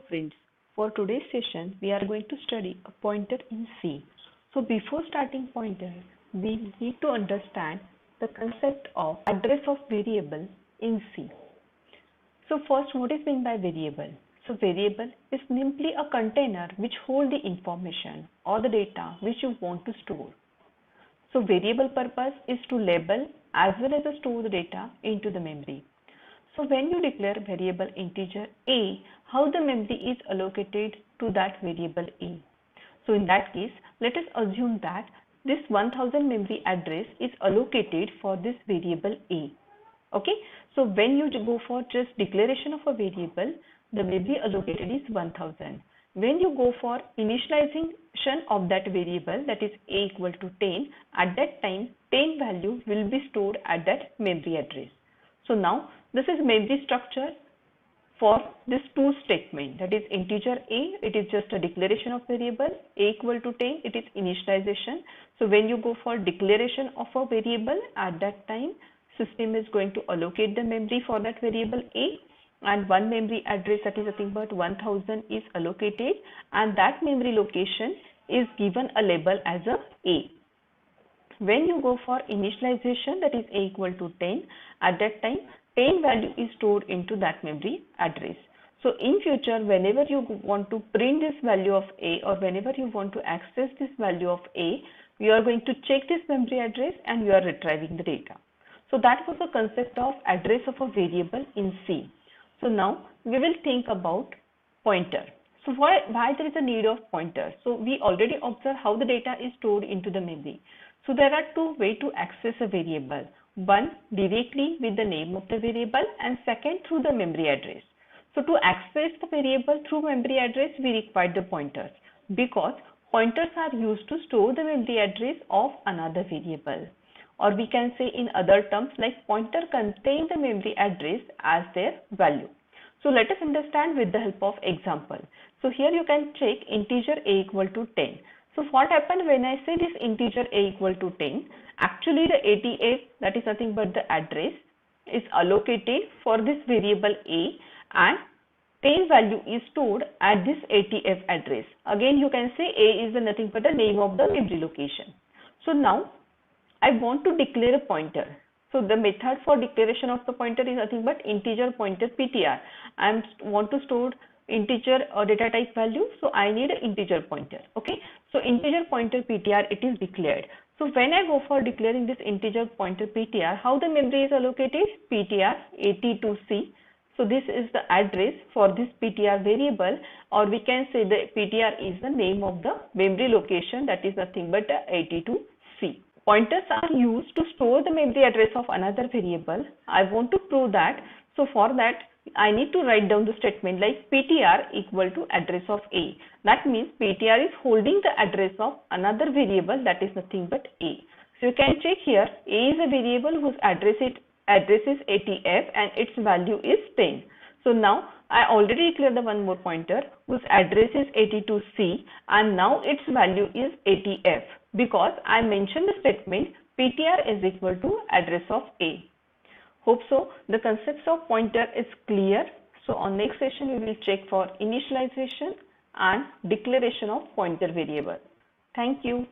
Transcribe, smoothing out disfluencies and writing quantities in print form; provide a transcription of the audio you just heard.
friends, for today's session we are going to study a pointer in C. So before starting pointer, we need to understand the concept of address of variable in C. So first, what is meant by variable? So variable is simply a container which hold the information or the data which you want to store. So variable purpose is to label as well as to store the data into the memory. So when you declare variable integer a, how the memory is allocated to that variable a? So in that case, let us assume that this 1000 memory address is allocated for this variable a. Okay, so when you go for just declaration of a variable, the memory allocated is 1000. When you go for initialization of that variable, that is a equal to 10, at that time 10 value will be stored at that memory address. So now this is memory structure for this two statement, that is integer a, it is just a declaration of variable, a equal to 10, it is initialization. So when you go for declaration of a variable, at that time system is going to allocate the memory for that variable a, and one memory address, that is nothing but 1000, is allocated, and that memory location is given a label as a. When you go for initialization, that is a equal to 10, at that time 10 value is stored into that memory address. So in future, whenever you want to print this value of a, or whenever you want to access this value of a, you are going to check this memory address and you are retrieving the data. So that was the concept of address of a variable in C. So now we will think about pointer. So why there is a need of pointer? So we already observed how the data is stored into the memory. So there are two ways to access a variable. One, directly with the name of the variable, and second, through the memory address. So to access the variable through memory address, we require the pointers, because pointers are used to store the memory address of another variable. Or we can say in other terms, like pointer contain the memory address as their value. So let us understand with the help of example. So here you can check integer a equal to 10. So what happened when I say this integer a equal to 10? Actually the ATF, that is nothing but the address, is allocated for this variable a, and 10 value is stored at this ATF address. Again you can say a is nothing but the name of the memory location. So now I want to declare a pointer. So the method for declaration of the pointer is nothing but integer pointer ptr. I want to store integer or data type value, so I need an integer pointer. Okay, so integer pointer ptr, it is declared. So when I go for declaring this integer pointer ptr, how the memory is allocated? Ptr 82c. So this is the address for this ptr variable, or we can say the ptr is the name of the memory location, that is nothing but 82c. Pointers are used to store the memory address of another variable. I want to prove that. So for that, I need to write down the statement like ptr equal to address of a. That means ptr is holding the address of another variable, that is nothing but a. So you can check here, a is a variable whose address is ATF and its value is 10. So now I already declared the one more pointer whose address is 82c, and now its value is ATF, because I mentioned the statement ptr is equal to address of a. Hope so the concepts of pointer is clear. So on next session we will check for initialization and declaration of pointer variable. Thank you.